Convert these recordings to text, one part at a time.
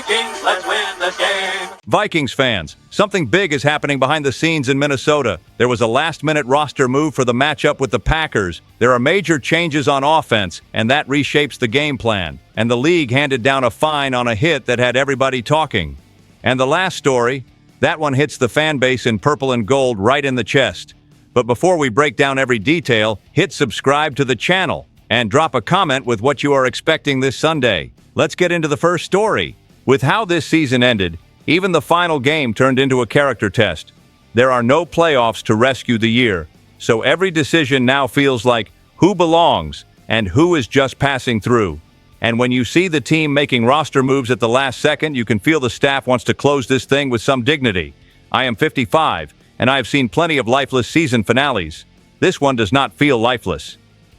Vikings, let's win this game. Vikings fans, something big is happening behind the scenes in Minnesota. There was a last-minute roster move for the matchup with the Packers. There are major changes on offense, and that reshapes the game plan. And the league handed down a fine on a hit that had everybody talking. And the last story, that one hits the fan base in purple and gold right in the chest. But before we break down every detail, hit subscribe to the channel and drop a comment with what you are expecting this Sunday. Let's get into the first story. With how this season ended, even the final game turned into a character test. There are no playoffs to rescue the year, so every decision now feels like who belongs and who is just passing through. And when you see the team making roster moves at the last second, you can feel the staff wants to close this thing with some dignity. I am 55, and I have seen plenty of lifeless season finales. This one does not feel lifeless.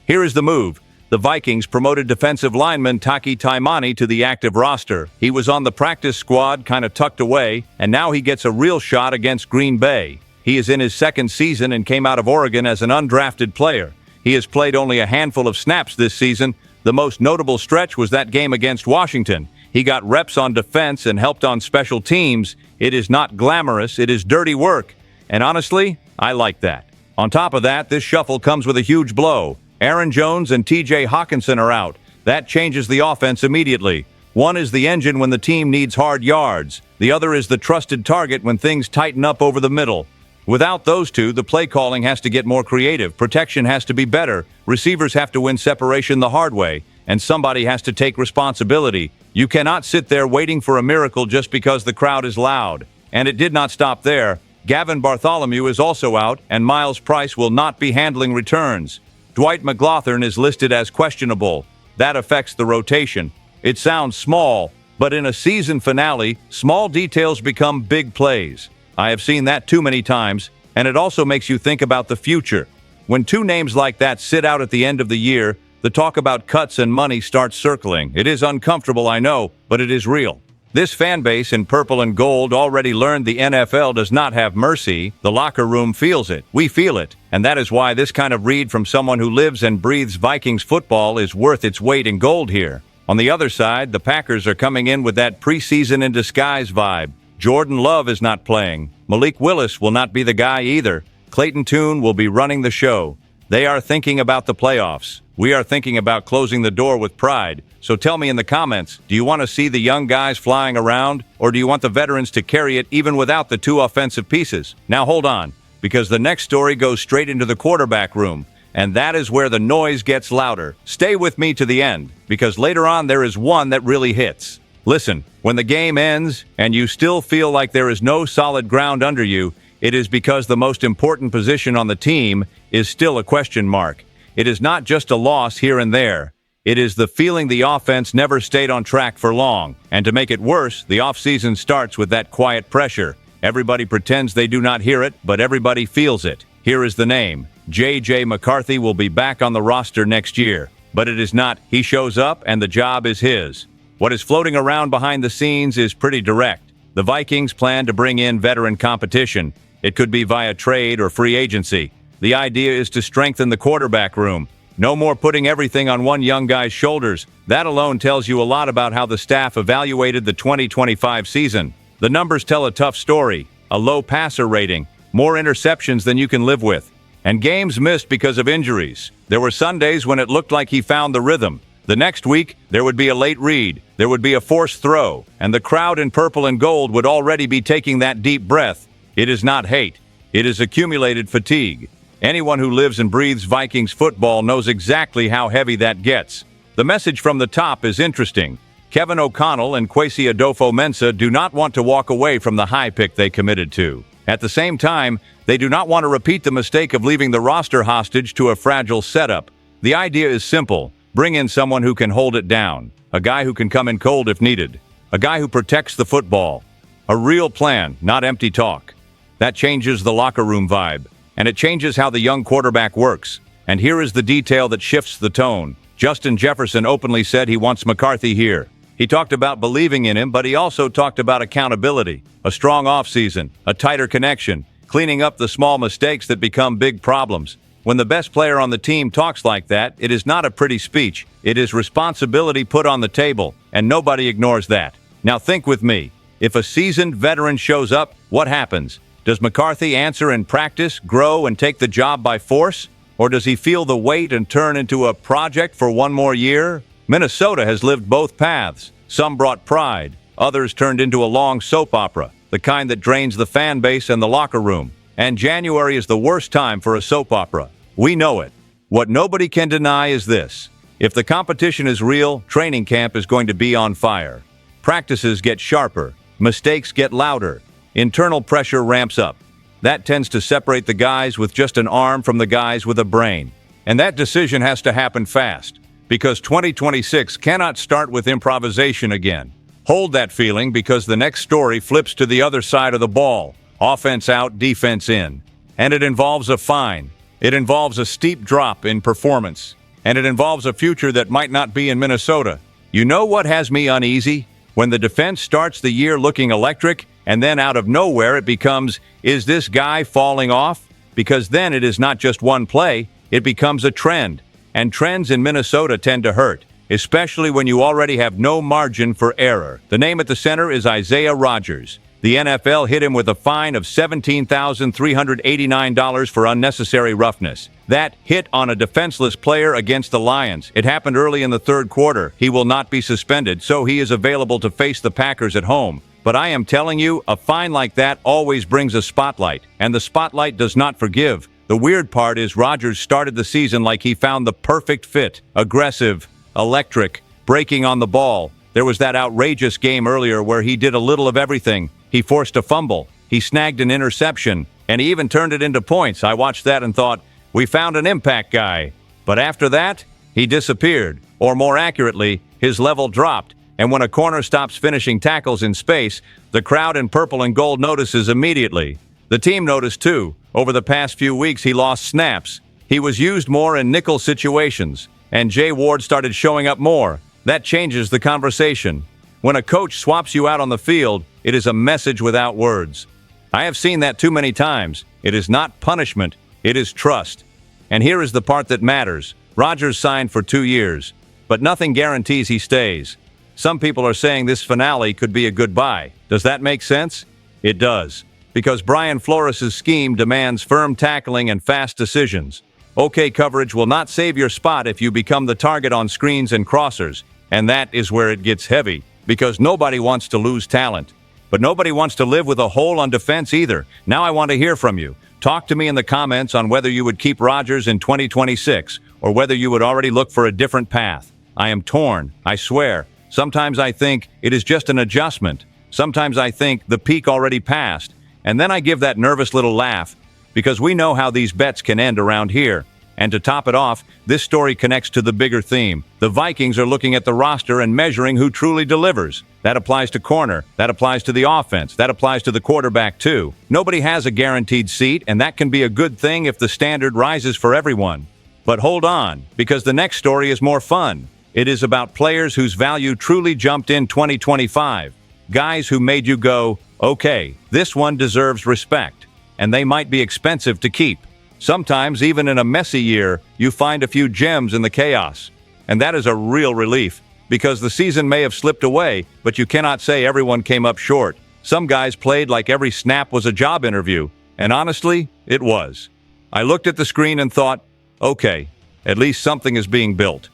Here is the move. The Vikings promoted defensive lineman Taki Taimani to the active roster. He was on the practice squad, kind of tucked away, and now he gets a real shot against Green Bay. He is in his second season and came out of Oregon as an undrafted player. He has played only a handful of snaps this season. The most notable stretch was that game against Washington. He got reps on defense and helped on special teams. It is not glamorous, it is dirty work. And honestly, I like that. On top of that, this shuffle comes with a huge blow. Aaron Jones and TJ Hawkinson are out. That changes the offense immediately. One is the engine when the team needs hard yards. The other is the trusted target when things tighten up over the middle. Without those two, the play calling has to get more creative. Protection has to be better. Receivers have to win separation the hard way. And somebody has to take responsibility. You cannot sit there waiting for a miracle just because the crowd is loud. And it did not stop there. Gavin Bartholomew is also out, and Miles Price will not be handling returns. Dwight McLaughlin is listed as questionable. That affects the rotation. It sounds small, but in a season finale, small details become big plays. I have seen that too many times, and it also makes you think about the future. When two names like that sit out at the end of the year, the talk about cuts and money starts circling. It is uncomfortable, I know, but it is real. This fan base in purple and gold already learned the NFL does not have mercy. The locker room feels it. We feel it. And that is why this kind of read from someone who lives and breathes Vikings football is worth its weight in gold here. On the other side, the Packers are coming in with that preseason in disguise vibe. Jordan Love is not playing. Malik Willis will not be the guy either. Clayton Tune will be running the show. They are thinking about the playoffs. We are thinking about closing the door with pride. So tell me in the comments, do you want to see the young guys flying around, or do you want the veterans to carry it even without the two offensive pieces? Now hold on, because the next story goes straight into the quarterback room, and that is where the noise gets louder. Stay with me to the end, because later on there is one that really hits. Listen, when the game ends and you still feel like there is no solid ground under you, it is because the most important position on the team is still a question mark. It is not just a loss here and there. It is the feeling the offense never stayed on track for long. And to make it worse, the offseason starts with that quiet pressure. Everybody pretends they do not hear it, but everybody feels it. Here is the name. J.J. McCarthy will be back on the roster next year. But it is not he shows up and the job is his. What is floating around behind the scenes is pretty direct. The Vikings plan to bring in veteran competition. It could be via trade or free agency. The idea is to strengthen the quarterback room. No more putting everything on one young guy's shoulders. That alone tells you a lot about how the staff evaluated the 2025 season. The numbers tell a tough story. A low passer rating, more interceptions than you can live with, and games missed because of injuries. There were Sundays when it looked like he found the rhythm. The next week, there would be a late read, there would be a forced throw, and the crowd in purple and gold would already be taking that deep breath. It is not hate. It is accumulated fatigue. Anyone who lives and breathes Vikings football knows exactly how heavy that gets. The message from the top is interesting. Kevin O'Connell and Kwesi Adofo-Mensah do not want to walk away from the high pick they committed to. At the same time, they do not want to repeat the mistake of leaving the roster hostage to a fragile setup. The idea is simple. Bring in someone who can hold it down. A guy who can come in cold if needed. A guy who protects the football. A real plan, not empty talk. That changes the locker room vibe. And it changes how the young quarterback works. And here is the detail that shifts the tone. Justin Jefferson openly said he wants McCarthy here. He talked about believing in him, but he also talked about accountability, a strong offseason, a tighter connection, cleaning up the small mistakes that become big problems. When the best player on the team talks like that, it is not a pretty speech. It is responsibility put on the table, and nobody ignores that. Now think with me. If a seasoned veteran shows up, what happens? Does McCarthy answer in practice, grow, and take the job by force? Or does he feel the weight and turn into a project for one more year? Minnesota has lived both paths. Some brought pride. Others turned into a long soap opera, the kind that drains the fan base and the locker room. And January is the worst time for a soap opera. We know it. What nobody can deny is this. If the competition is real, training camp is going to be on fire. Practices get sharper. Mistakes get louder. Internal pressure ramps up. That tends to separate the guys with just an arm from the guys with a brain. And that decision has to happen fast, because 2026 cannot start with improvisation again. Hold that feeling, because the next story flips to the other side of the ball. Offense out, defense in. And it involves a fine. It involves a steep drop in performance. And it involves a future that might not be in Minnesota. You know what has me uneasy? When the defense starts the year looking electric, and then out of nowhere it becomes, is this guy falling off? Because then it is not just one play, it becomes a trend. And trends in Minnesota tend to hurt, especially when you already have no margin for error. The name at the center is Isaiah Rodgers. The NFL hit him with a fine of $17,389 for unnecessary roughness. That hit on a defenseless player against the Lions. It happened early in the third quarter. He will not be suspended, so he is available to face the Packers at home. But I am telling you, a fine like that always brings a spotlight, and the spotlight does not forgive. The weird part is Rodgers started the season like he found the perfect fit. Aggressive, electric, breaking on the ball. There was that outrageous game earlier where he did a little of everything. He forced a fumble, he snagged an interception, and he even turned it into points. I watched that and thought, we found an impact guy. But after that, he disappeared. Or more accurately, his level dropped. And when a corner stops finishing tackles in space, the crowd in purple and gold notices immediately. The team noticed too. Over the past few weeks, he lost snaps. He was used more in nickel situations. And Jay Ward started showing up more. That changes the conversation. When a coach swaps you out on the field, it is a message without words. I have seen that too many times. It is not punishment, it is trust. And here is the part that matters. Rodgers signed for 2 years, but nothing guarantees he stays. Some people are saying this finale could be a goodbye. Does that make sense? It does. Because Brian Flores' scheme demands firm tackling and fast decisions. Okay coverage will not save your spot if you become the target on screens and crossers. And that is where it gets heavy. Because nobody wants to lose talent. But nobody wants to live with a hole on defense either. Now I want to hear from you. Talk to me in the comments on whether you would keep Rodgers in 2026 or whether you would already look for a different path. I am torn, I swear. Sometimes I think it is just an adjustment. Sometimes I think the peak already passed. And then I give that nervous little laugh because we know how these bets can end around here. And to top it off, this story connects to the bigger theme. The Vikings are looking at the roster and measuring who truly delivers. That applies to corner, that applies to the offense, that applies to the quarterback too. Nobody has a guaranteed seat, and that can be a good thing if the standard rises for everyone. But hold on, because the next story is more fun. It is about players whose value truly jumped in 2025. Guys who made you go, okay, this one deserves respect. And they might be expensive to keep. Sometimes, even in a messy year, you find a few gems in the chaos. And that is a real relief, because the season may have slipped away, but you cannot say everyone came up short. Some guys played like every snap was a job interview, and honestly, it was. I looked at the screen and thought, okay, at least something is being built.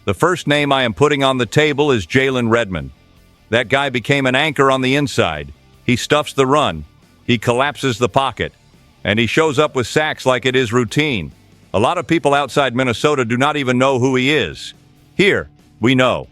The first name I am putting on the table is Jalen Redmond. That guy became an anchor on the inside. He stuffs the run. He collapses the pocket. And he shows up with sacks like it is routine. A lot of people outside Minnesota do not even know who he is. Here, we know.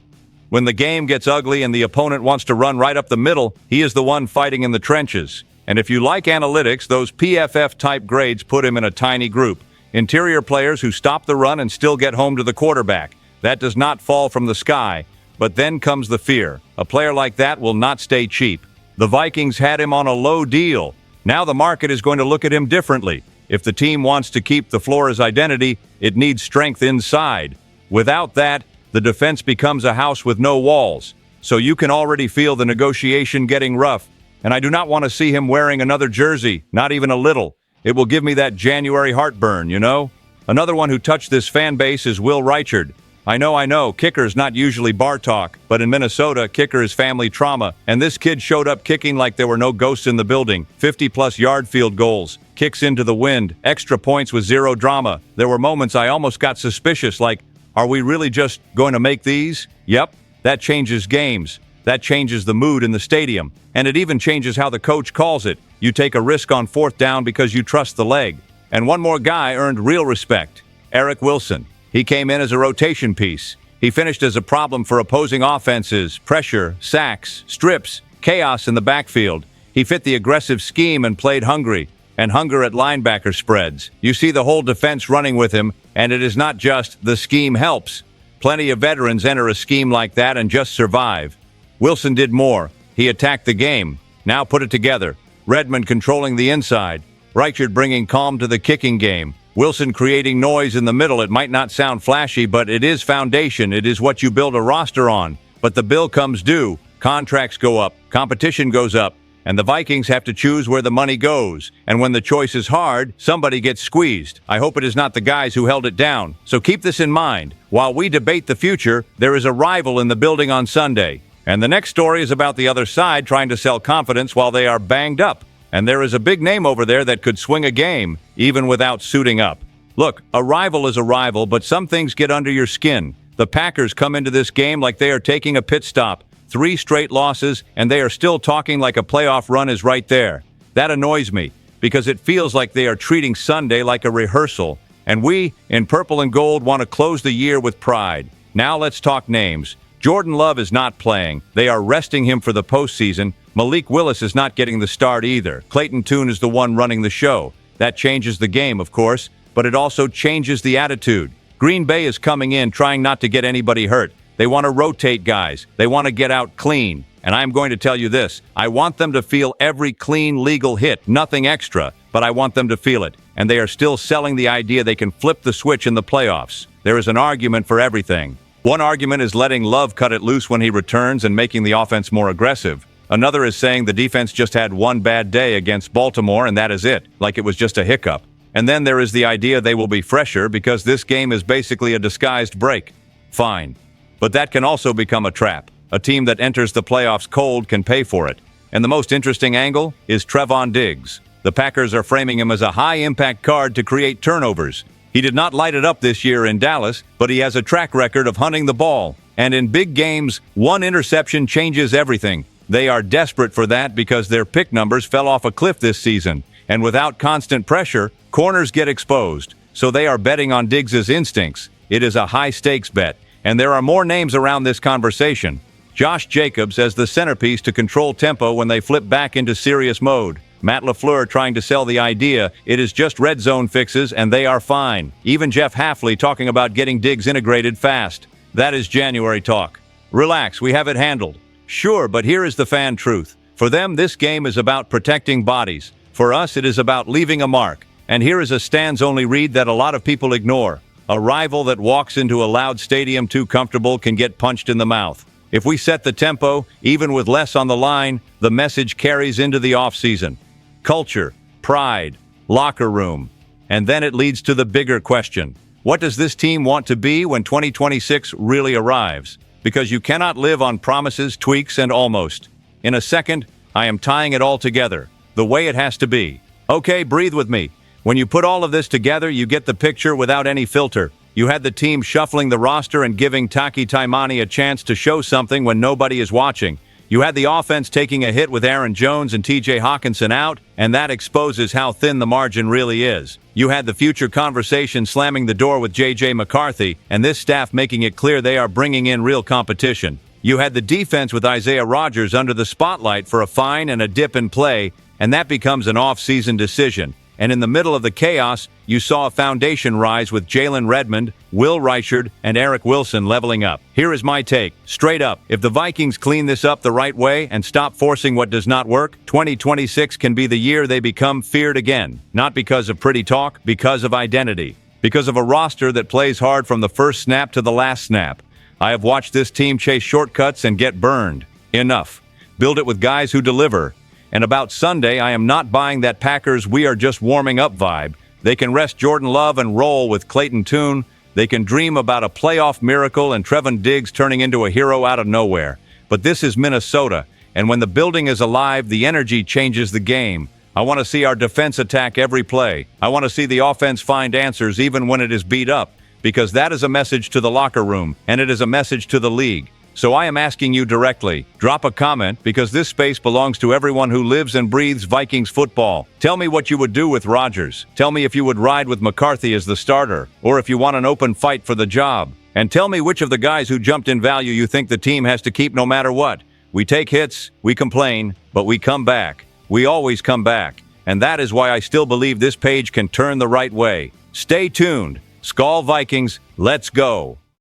When the game gets ugly and the opponent wants to run right up the middle, he is the one fighting in the trenches. And if you like analytics, those PFF-type grades put him in a tiny group. Interior players who stop the run and still get home to the quarterback. That does not fall from the sky. But then comes the fear. A player like that will not stay cheap. The Vikings had him on a low deal. Now the market is going to look at him differently. If the team wants to keep the Flores identity, it needs strength inside. Without that, the defense becomes a house with no walls. So you can already feel the negotiation getting rough. And I do not want to see him wearing another jersey, not even a little. It will give me that January heartburn, you know? Another one who touched this fan base is Will Reichard. I know, kicker's not usually bar talk, but in Minnesota, kicker is family trauma, and this kid showed up kicking like there were no ghosts in the building. 50-plus yard field goals, kicks into the wind, extra points with zero drama. There were moments I almost got suspicious, like, are we really just going to make these? Yep, that changes games. That changes the mood in the stadium, and it even changes how the coach calls it. You take a risk on fourth down because you trust the leg. And one more guy earned real respect, Eric Wilson. He came in as a rotation piece. He finished as a problem for opposing offenses, pressure, sacks, strips, chaos in the backfield. He fit the aggressive scheme and played hungry, and hunger at linebacker spreads. You see the whole defense running with him, and it is not just the scheme helps. Plenty of veterans enter a scheme like that and just survive. Wilson did more. He attacked the game. Now put it together. Redmond controlling the inside. Reichard bringing calm to the kicking game. Wilson creating noise in the middle. It might not sound flashy, but it is foundation. It is what you build a roster on. But the bill comes due. Contracts go up. Competition goes up. And the Vikings have to choose where the money goes. And when the choice is hard, somebody gets squeezed. I hope it is not the guys who held it down. So keep this in mind. While we debate the future, there is a rival in the building on Sunday. And the next story is about the other side trying to sell confidence while they are banged up. And there is a big name over there that could swing a game, even without suiting up. Look, a rival is a rival, but some things get under your skin. The Packers come into this game like they are taking a pit stop. 3 straight losses, and they are still talking like a playoff run is right there. That annoys me, because it feels like they are treating Sunday like a rehearsal. And we, in purple and gold, want to close the year with pride. Now let's talk names. Jordan Love is not playing. They are resting him for the postseason. Malik Willis is not getting the start either. Clayton Tune is the one running the show. That changes the game, of course, but it also changes the attitude. Green Bay is coming in trying not to get anybody hurt. They want to rotate guys. They want to get out clean. And I'm going to tell you this. I want them to feel every clean, legal hit. Nothing extra, but I want them to feel it. And they are still selling the idea they can flip the switch in the playoffs. There is an argument for everything. One argument is letting Love cut it loose when he returns and making the offense more aggressive. Another is saying the defense just had one bad day against Baltimore and that is it, like it was just a hiccup. And then there is the idea they will be fresher because this game is basically a disguised break. Fine. But that can also become a trap. A team that enters the playoffs cold can pay for it. And the most interesting angle is Trevon Diggs. The Packers are framing him as a high-impact card to create turnovers. He did not light it up this year in Dallas, but he has a track record of hunting the ball. And in big games, one interception changes everything. They are desperate for that because their pick numbers fell off a cliff this season. And without constant pressure, corners get exposed. So they are betting on Diggs' instincts. It is a high-stakes bet. And there are more names around this conversation. Josh Jacobs as the centerpiece to control tempo when they flip back into serious mode. Matt LaFleur trying to sell the idea it is just red zone fixes and they are fine. Even Jeff Hafley talking about getting Diggs integrated fast. That is January talk. Relax, we have it handled. Sure, but here is the fan truth. For them, this game is about protecting bodies. For us, it is about leaving a mark. And here is a stands-only read that a lot of people ignore. A rival that walks into a loud stadium too comfortable can get punched in the mouth. If we set the tempo, even with less on the line, the message carries into the offseason. Culture, pride, locker room. And then it leads to the bigger question. What does this team want to be when 2026 really arrives? Because you cannot live on promises, tweaks, and almost. In a second, I am tying it all together, the way it has to be. Okay, breathe with me. When you put all of this together, you get the picture without any filter. You had the team shuffling the roster and giving Taki Taimani a chance to show something when nobody is watching. You had the offense taking a hit with Aaron Jones and TJ Hawkinson out, and that exposes how thin the margin really is. You had the future conversation slamming the door with JJ McCarthy, and this staff making it clear they are bringing in real competition. You had the defense with Isaiah Rodgers under the spotlight for a fine and a dip in play, and that becomes an off-season decision. And in the middle of the chaos, you saw a foundation rise with Jalen Redmond, Will Reichard, and Eric Wilson leveling up. Here is my take. Straight up, if the Vikings clean this up the right way and stop forcing what does not work, 2026 can be the year they become feared again. Not because of pretty talk, because of identity. Because of a roster that plays hard from the first snap to the last snap. I have watched this team chase shortcuts and get burned. Enough. Build it with guys who deliver. And about Sunday, I am not buying that Packers we are just warming up vibe. They can rest Jordan Love and roll with Clayton Tune, They can dream about a playoff miracle and Trevon Diggs turning into a hero out of nowhere. But this is Minnesota, and when the building is alive, the energy changes the game. I want to see our defense attack every play. I want to see the offense find answers even when it is beat up, because that is a message to the locker room, and it is a message to the league. So I am asking you directly, drop a comment, because this space belongs to everyone who lives and breathes Vikings football. Tell me what you would do with Rodgers. Tell me if you would ride with McCarthy as the starter, or if you want an open fight for the job. And tell me which of the guys who jumped in value you think the team has to keep no matter what. We take hits, we complain, but we come back. We always come back. And that is why I still believe this page can turn the right way. Stay tuned. SKOL Vikings, let's go.